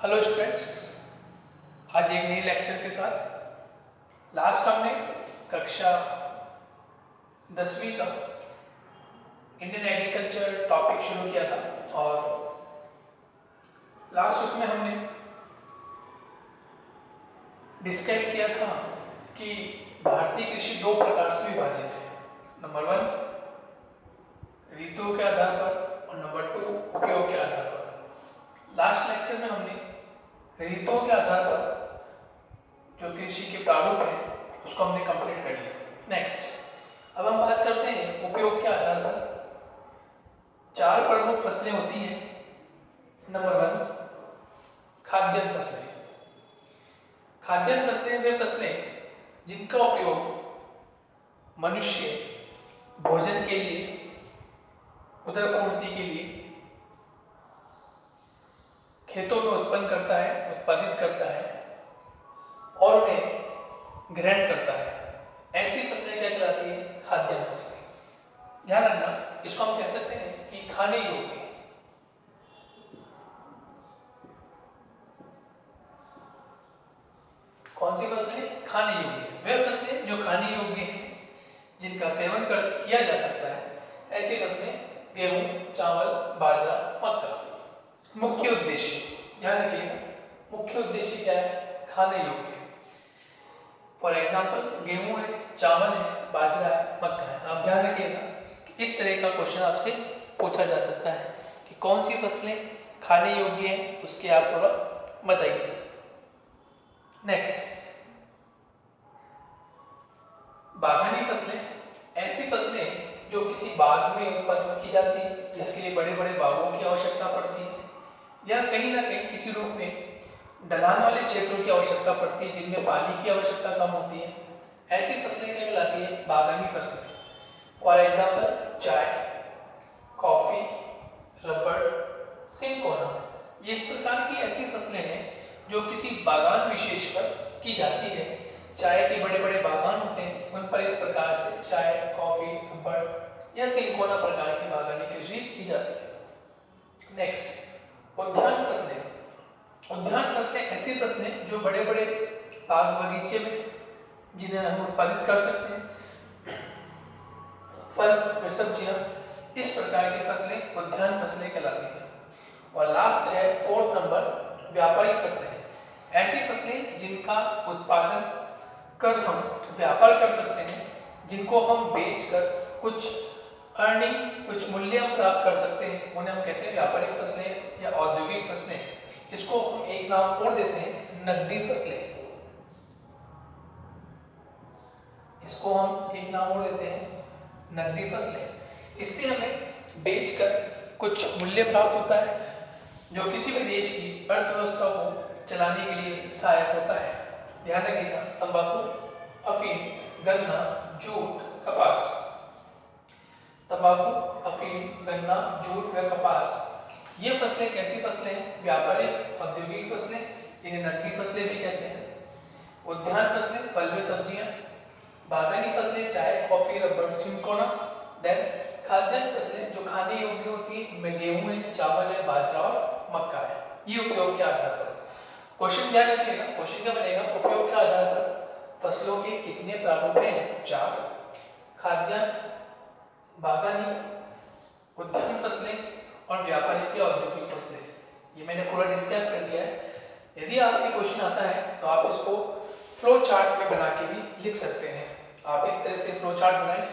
Hello students, आज एक नई लेक्चर के साथ। लास्ट हमने कक्षा 10वीं का इंडियन एग्रीकल्चर टॉपिक शुरू किया था और लास्ट उसमें हमने डिस्क्राइब किया था कि भारतीय कृषि दो प्रकार से विभाजित है। नंबर 1 ऋतुओं के आधार पर और नंबर 2 उपयोग के आधार पर। लास्ट लेक्चर में हमने ऋतुओं के आधार पर जो कृषि के प्रारूप है उसको हमने कंप्लीट कर लिया। नेक्स्ट अब हम बात करते हैं उपयोग के आधार पर। 4 प्रमुख फसलें होती हैं। नंबर 1 खाद्यान्न फसलें। खाद्यान्न फसलें वे फसलें जिनका उपयोग मनुष्य भोजन के लिए, उदरपूर्ति के लिए खेतों में उत्पन्न करता है, उत्पादित करता है और उन्हें ग्रहण करता है। ऐसी फसलें क्या कहलाती है? खाद्यान्न फसलें। ध्यान रखना, इसको हम कह सकते हैं कि खाने योग्य। कौन सी फसलें? खाने योग्य। वे फसलें जो खाने योग्य हैं, जिनका सेवन किया जा सकता है, ऐसी फसलें गेहूं, चावल, बाजरा, मक्का। मुख्य उद्देश्य ध्यान रखिएगा, मुख्य उद्देश्य क्या है? खाने योग्य। फॉर एग्जाम्पल गेहूं है, चावल है, बाजरा है, मक्का है। आप ध्यान रखिएगा कि इस तरह का क्वेश्चन आपसे पूछा जा सकता है कि कौन सी फसलें खाने योग्य हैं, उसके आप थोड़ा बताइए। नेक्स्ट बागानी फसलें। ऐसी फसलें जो किसी बाग में उत्पादित की जाती है, जिसके लिए बड़े बड़े बागों की आवश्यकता पड़ती है या कहीं ना कहीं किसी रूप में ढलान वाले क्षेत्रों की आवश्यकता पड़ती है जिनमें पानी की आवश्यकता कम होती है। ऐसी फसलें क्या कहलाती है? बागानी फसलें। फॉर एग्जाम्पल चाय, कॉफी, रबड़, सिंकोना। ये इस प्रकार की ऐसी फसलें हैं जो किसी बागान विशेष पर की जाती है। चाय के बड़े बड़े बागान होते हैं, उन पर इस प्रकार से चाय, कॉफी, रबड़ या सिंकोना प्रकार की बागानी कृषि की जाती है। नेक्स्ट उद्यान फसलें। उद्यान फसलें ऐसी फसलें जो बड़े बड़े बाग बगीचे में जिन्हें हम उत्पादित कर सकते हैं, फल व सब्जियां, इस प्रकार की फसलें उद्यान फसलें कहलाती हैं। और लास्ट है 4th नंबर व्यापारिक फसलें। ऐसी फसलें जिनका उत्पादन कर हम व्यापार कर सकते हैं, जिनको हम बेचकर कुछ अर्निंग, कुछ मूल्य प्राप्त कर सकते हैं, उन्हें हम कहते हैं व्यापारिक फसलें या औद्योगिक फसलें। इसको हम एक नाम और देते हैं नकदी फसलें। इसको हम एक नाम और देते हैं नकदी फसलें। इससे हमें बेचकर कुछ मूल्य प्राप्त होता है जो किसी भी देश की अर्थव्यवस्था को चलाने के लिए सहायक होता है। ध्यान रखिएगा, तंबाकू, अफीम, गन्ना, जूट, कपास। तंबाकू, अफीम, गन्ना, जूट व कपास, ये फसलें कैसी फसलें हैं? व्यापारिक औद्योगिक फसलें, इन्हें नकदी फसलें भी कहते हैं। उद्यान फसलें फल व सब्जियां। बागानी फसलें चाय, कॉफी, रबड़, सिंकोना। देन खाद्यान्न फसलें जो खाने योग्य होती है, इनमें गेहूं है, चावल है, बाजरा और मक्का है। ये उपयोग के आधार पर। क्वेश्चन ध्यान रखिएगा, क्वेश्चन क्या बनेगा? उपयोग के आधार पर फसलों के कितने प्रारूप हैं? 4। खाद्यान्न, बागानी, उद्यान फसलें और व्यापारिक या औद्योगिक फसलें। ये मैंने पूरा डिस्क्राइब कर दिया है। यदि आपके क्वेश्चन आता है तो आप इसको फ्लो चार्ट में बना के भी लिख सकते हैं। आप इस तरह से फ्लो चार्ट बनाएं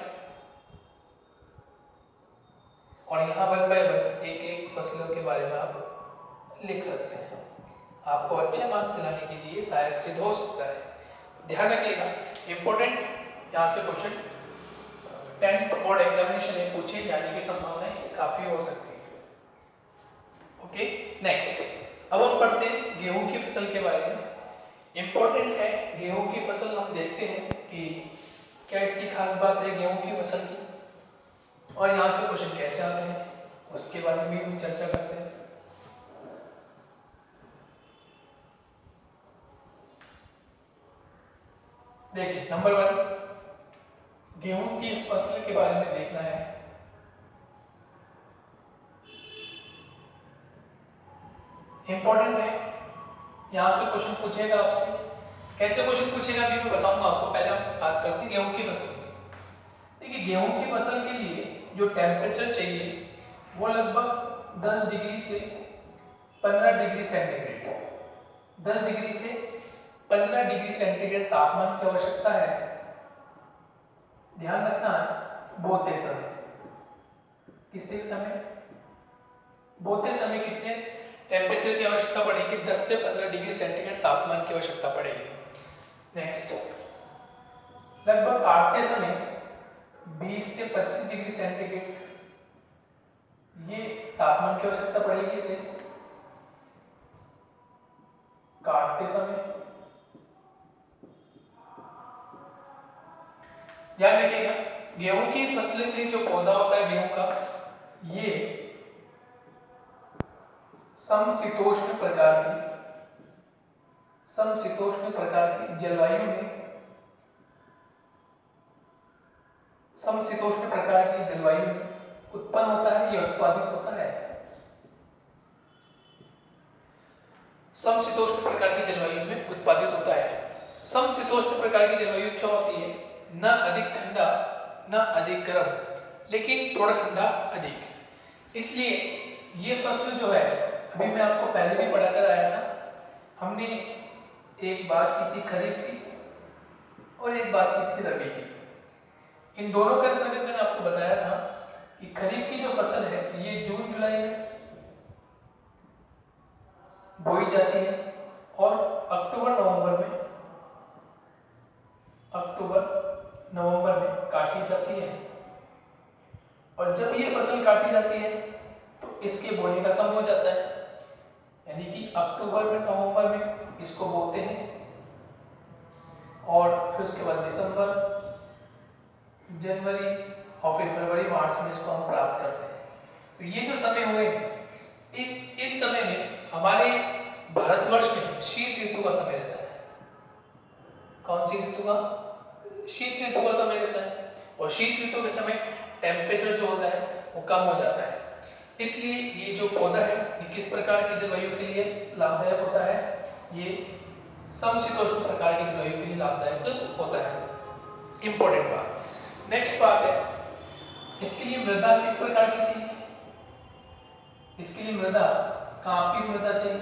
और यहाँ 1 बाय 1 एक एक फसलों के बारे में आप लिख सकते हैं। आपको अच्छे मार्क्स दिलाने के लिए सहायक सिद्ध हो सकता है। ध्यान रखिएगा, इंपॉर्टेंट यहाँ से क्वेश्चन 10th बोर्ड एग्जामिनेशन में पूछे जाने की संभावनाएं काफी हो सकती है। ओके, नेक्स्ट अब हम पढ़ते हैं गेहूं की फसल के बारे में। इंपॉर्टेंट है गेहूं की फसल। हम देखते हैं कि क्या इसकी खास बात है गेहूं की फसल की, और यहाँ से क्वेश्चन कैसे आते हैं उसके बारे में भी हम चर्चा करते हैं। देखिए, नंबर 1 गेहूं की फसल के बारे में देखना है। इंपॉर्टेंट है यहाँ से क्वेश्चन पूछेगा आपसे। कैसे क्वेश्चन पूछेगा अभी मैं बताऊंगा आपको। पहले हम बात करते हैं गेहूं की फसल की। देखिए गेहूं की फसल के लिए जो टेम्परेचर चाहिए वो लगभग 10 डिग्री से 15 डिग्री सेंटीग्रेड 10 डिग्री से 15 डिग्री सेंटीग्रेड तापमान की आवश्यकता है। ध्यान रखना है बोते समय, किसके समय, बोते समय कितने टेम्परेचर की आवश्यकता पड़ेगी, 10 से 15 डिग्री सेंटीग्रेड तापमान की आवश्यकता पड़ेगी। नेक्स्ट, लगभग काटते समय 20 से 25 डिग्री सेंटीग्रेड ये तापमान की आवश्यकता पड़ेगी इसे काटते समय। ध्यान रखिएगा गेहूं की फसल के जो पौधा होता है गेहूं का, ये समशीतोष्ण प्रकार की जलवायु में समशीतोष्ण प्रकार की जलवायु में उत्पन्न होता है या उत्पादित होता है। समशीतोष्ण प्रकार की जलवायु में उत्पादित होता है। समशीतोष्ण प्रकार की जलवायु क्या होती है, न अधिक ठंडा न अधिक गर्म, लेकिन थोड़ा ठंडा अधिक। इसलिए ये फसल जो है, अभी मैं आपको पहले भी पढ़ा कर आया था, हमने एक बात की थी खरीफ की और एक बात की थी रबी की। इन दोनों के अंतर्गत मैंने आपको बताया था कि खरीफ की जो फसल है ये जून जुलाई में बोई जाती है और अक्टूबर नवंबर में काटी जाती है। और जब ये फसल काटी जाती है तो इसके बोने का समय हो जाता है, यानी कि अक्टूबर में नवंबर में इसको बोते हैं और फिर उसके बाद दिसंबर, जनवरी और फिर फरवरी मार्च में इसको हम प्राप्त करते हैं। तो ये जो समय हुए इस समय में हमारे भारतवर्ष में शीत ऋतु का समय रहता है। कौन सी ऋतु का, शीत ऋतु का समय रहता है। और शीत ऋतु के समय टेम्परेचर जो होता है वो कम हो जाता है। इसलिए ये जो पौधा है ये किस प्रकार की जलवायु के लिए लाभदायक होता है, ये समशीतोष्ण प्रकार की जलवायु के लिए लाभदायक होता है। इंपॉर्टेंट बात। नेक्स्ट बात है, इसके लिए मृदा किस प्रकार की चाहिए, इसके लिए मृदा कांपी मृदा चाहिए,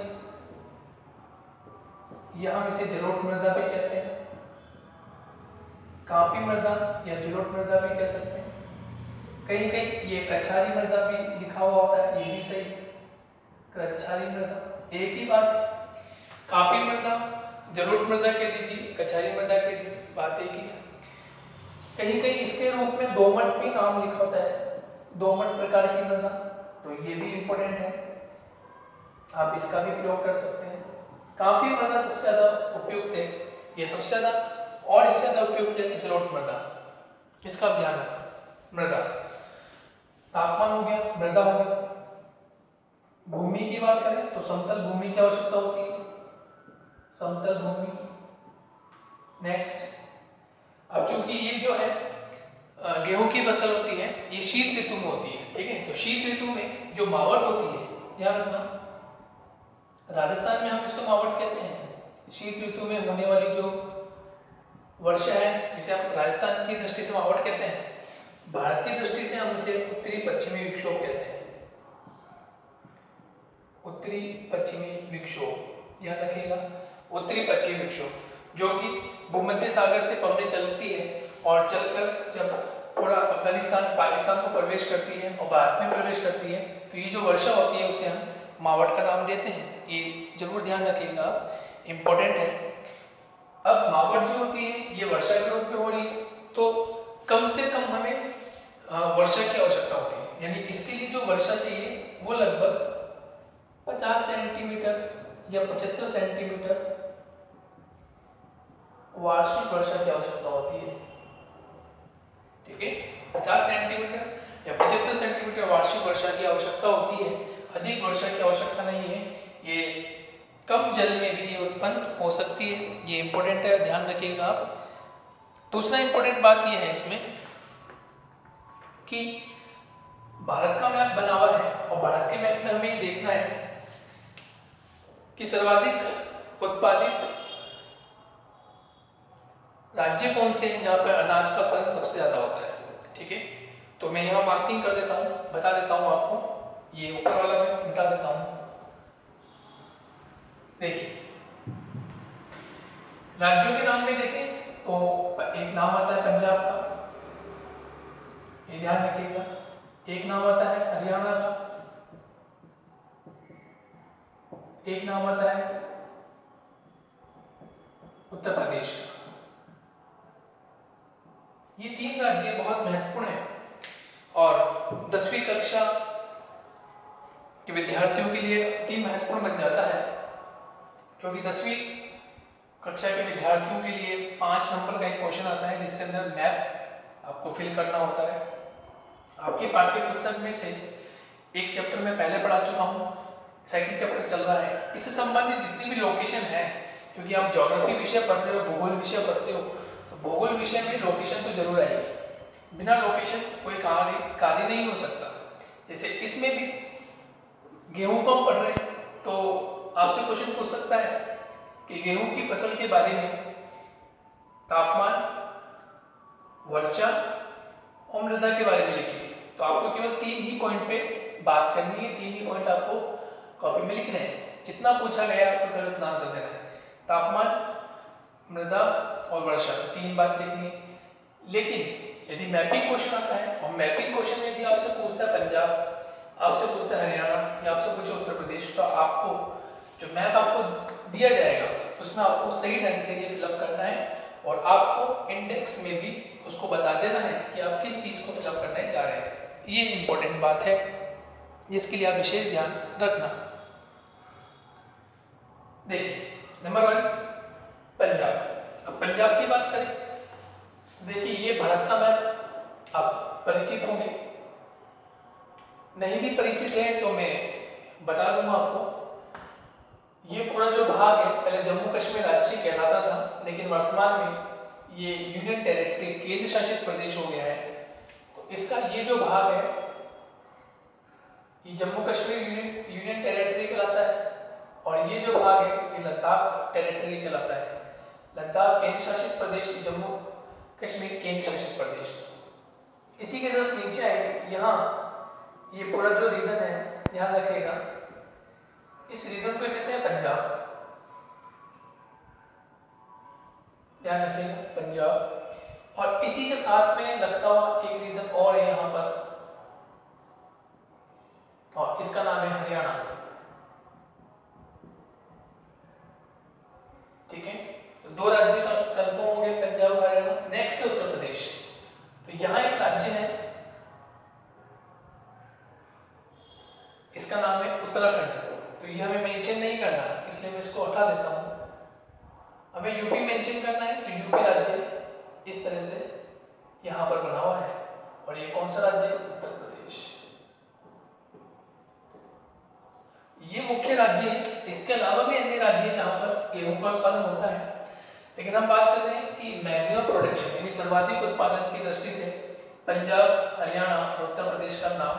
या हम इसे जलोढ़ मृदा भी कहते हैं। कांपी मृदा या जलोढ़ मृदा भी कह सकते हैं। कहीं कहीं ये कछारी मृदा भी लिखा हुआ होता है, ये भी सही है, कछारी मृदा एक ही बात है। कांपी मृदा, जलोढ़ मृदा कह दीजिए, कछारी मृदा कह दीजिए, बात एक ही है। कहीं कहीं इसके रूप में दोमट भी नाम लिखा होता है, दोमट प्रकार की मृदा, तो ये भी इंपॉर्टेंट है, आप इसका भी प्रयोग कर सकते हैं। कांपी मृदा सबसे ज्यादा उपयुक्त है, ये सबसे ज्यादा, और इससे ज्यादा उपयुक्त है जलोढ़ मृदा, इसका ध्यान रखना। मृदा, तापमान हो गया, मृदा हो गया। भूमि की बात करें तो समतल भूमि की आवश्यकता होती है, समतल भूमि। नेक्स्ट, अब चूंकि ये जो है गेहूं की फसल होती है ये शीत ऋतु में होती है, ठीक है। तो शीत ऋतु में जो मावट होती है, ध्यान रखना, राजस्थान में हम इसको मावट कहते हैं। शीत ऋतु में होने वाली जो वर्षा है इसे हम राजस्थान की दृष्टि से मावट कहते हैं। भारत की दृष्टि से हम इसे उत्तरी पश्चिमी विक्षोभ कहते हैं, उत्तरी पश्चिमी विक्षोभ, ध्यान रखिएगा, उत्तरी पश्चिमी विक्षोभ, जो कि भूमध्य सागर से पवनें चलती है और चलकर जब पूरा अफगानिस्तान पाकिस्तान को प्रवेश करती है और भारत में प्रवेश करती है तो ये जो वर्षा होती है उसे हम मावट का नाम देते हैं। ये जरूर ध्यान रखिएगा, इंपॉर्टेंट है। अब मावट जो होती है ये वर्षा के रूप में हो रही है, तो कम से कम हमें वर्षा की आवश्यकता होती है, यानी इसके लिए जो वर्षा चाहिए वो लगभग 50 सेंटीमीटर या 75 सेंटीमीटर वार्षिक वर्षा की आवश्यकता होती है, ठीक है। 50 सेंटीमीटर या 75 सेंटीमीटर वार्षिक वर्षा की आवश्यकता होती है, अधिक वर्षा की आवश्यकता नहीं है। ये कम जल में भी ये उत्पन्न हो सकती है, ये इंपॉर्टेंट है, ध्यान रखिएगा आप। दूसरा इंपॉर्टेंट बात ये है इसमें कि भारत का मैप बना हुआ है और भारत के मैप में हमें देखना है कि सर्वाधिक उत्पादित राज्य कौन से हैं जहाँ पर अनाज का उत्पादन सबसे ज़्यादा होता है। ठीक है, तो मैं यहाँ मार्किंग कर देता हूँ, बता देता हूँ आपको, ये ऊपर वाला मैं मिटा देता हूँ। देखिए राज्यों के नाम में देखें तो एक नाम आता है पंजाब का, ये ध्यान रखिएगा। एक नाम आता है हरियाणा का, एक नाम आता है उत्तर प्रदेश का। ये 3 राज्य बहुत महत्वपूर्ण हैं और 10वीं कक्षा के विद्यार्थियों के लिए अति महत्वपूर्ण बन जाता है, क्योंकि 10वीं कक्षा के विद्यार्थियों के लिए 5 नंबर का एक क्वेश्चन आता है जिसके अंदर मैप आपको फिल करना होता है। आपकी पाठ्य पुस्तक में से एक चैप्टर में पहले पढ़ा चुका हूँ, सेकंड चैप्टर चल रहा है। इससे संबंधित जितनी भी लोकेशन है, क्योंकि आप ज्योग्राफी विषय पढ़ते हो, भूगोल विषय पढ़ते हो, तो भूगोल विषय में लोकेशन तो जरूर आएगी। बिना लोकेशन कोई कार्य नहीं हो सकता। जैसे इसमें भी गेहूं को हम पढ़ रहे हैं तो आपसे क्वेश्चन पूछ सकता है कि गेहूं की फसल के बारे में तापमान, वर्षा और मृदा के बारे में लिखिए। तो आपको केवल 3 ही पॉइंट पे बात करनी है, 3 ही पॉइंट आपको कॉपी में लिखने हैं। जितना पूछा गया आपको गलत ना आंसर देना है। तापमान, मृदा और वर्षा, 3 बात लिखनी है। लेकिन यदि मैपिंग क्वेश्चन आता है और मैपिंग क्वेश्चन में यदि आपसे पूछता है पंजाब, आपसे पूछता है हरियाणा या आपसे पूछे उत्तर प्रदेश, तो आपको जो मैप आपको दिया जाएगा उसमें आपको सही ढंग से ये फिलअप करना है और आपको इंडेक्स में भी उसको बता देना है कि आप किस चीज़ को फिलअप करने जा रहे हैं। ये इंपॉर्टेंट बात है जिसके लिए आप विशेष ध्यान रखना। देखिए नंबर 1 पंजाब। अब पंजाब की बात करें, देखिए ये भारत का मैप आप परिचित होंगे, नहीं भी परिचित है तो मैं बता दूंगा आपको। ये पूरा जो भाग है पहले जम्मू कश्मीर राज्य कहलाता था, लेकिन वर्तमान में ये यूनियन टेरिटरी, केंद्र शासित प्रदेश हो गया है। तो इसका ये जो भाग है ये जम्मू कश्मीर यूनियन टेरिटरी कहलाता है और ये जो भाग है ये लद्दाख टेरिटरी कहलाता है। लद्दाख केंद्र शासित प्रदेश, जम्मू कश्मीर केंद्र शासित प्रदेश। इसी के जस्ट नीचे आएगी, यहाँ ये पूरा जो रीजन है ध्यान रखिएगा, इस रीजन को कहते हैं पंजाब। ध्यान रखिएगा पंजाब। और इसी के साथ में लगता हुआ एक रीजन और है यहाँ पर, और इसका नाम है हरियाणा। ठीक है, तो 2 राज्य का कंफर्म हो गए, पंजाब और हरियाणा। नेक्स्ट है उत्तर प्रदेश। तो यहाँ एक राज्य है, इसका नाम है उत्तराखंड। तो ये हमें मेंशन नहीं करना है, इसलिए मैं इसको हटा देता हूँ। हमें यूपी मेंशन करना है, तो यूपी राज्य इस तरह से यहाँ पर बना हुआ है। और ये कौन सा राज्य है? उत्तर प्रदेश। ये मुख्य राज्य है। इसके अलावा भी अन्य राज्य जहाँ पर गेहूं का उत्पादन होता है, लेकिन हम बात कर रहे हैं कि मैक्सिमम प्रोडक्शन यानी सर्वाधिक उत्पादन की दृष्टि से पंजाब, हरियाणा और उत्तर प्रदेश का नाम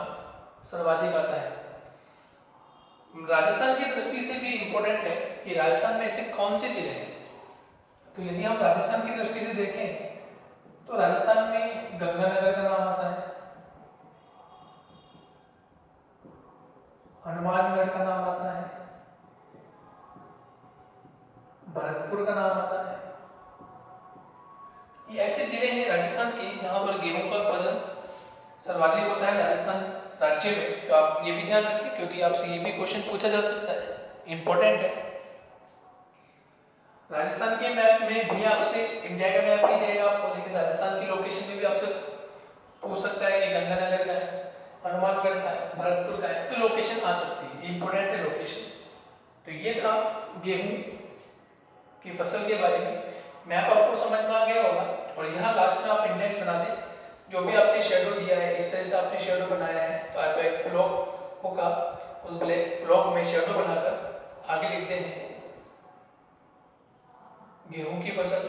सर्वाधिक आता है। राजस्थान की दृष्टि से भी इंपॉर्टेंट है कि राजस्थान में ऐसे कौन से जिले हैं। तो यदि हम राजस्थान की दृष्टि से देखें तो राजस्थान में गंगानगर का नाम आता है, हनुमानगढ़ का नाम आता है, भरतपुर का नाम आता है। ये ऐसे जिले हैं राजस्थान के जहां पर गेहूं का उत्पादन सर्वाधिक होता है राजस्थान राज्य में। तो आप ये भी ध्यान रखिए, क्योंकि आपसे ये भी क्वेश्चन पूछा जा सकता है, इंपॉर्टेंट है। राजस्थान के मैप में भी आपसे इंडिया का मैप नहीं देगा आपको, लेकिन राजस्थान की लोकेशन में भी आपसे पूछ सकता है कि गंगानगर का है, हनुमानगढ़ का है, भरतपुर का है, तो लोकेशन आ सकती है, इंपॉर्टेंट है लोकेशन। तो ये था गेहूं की फसल के बारे में। मैप आपको समझ में आ गया होगा। और यहाँ लास्ट में आप इंडेक्स बना दें, जो भी आपने शेडो दिया है इस तरह से आपने शेडो बनाया है, तो आपको एक ब्लॉक होगा, उस ब्लॉक में शेडो बनाकर आगे लिखते हैं गेहूं की फसल,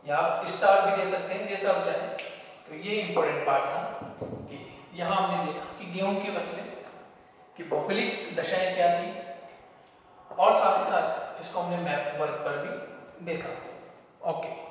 या आप स्टार भी दे सकते हैं जैसा आप चाहें। तो ये इंपॉर्टेंट पार्ट था कि यहाँ हमने देखा कि गेहूं की फसलें की भौगोलिक दशाएं क्या थी, और साथ ही साथ इसको हमने मैप वर्क पर भी देखा। ओके।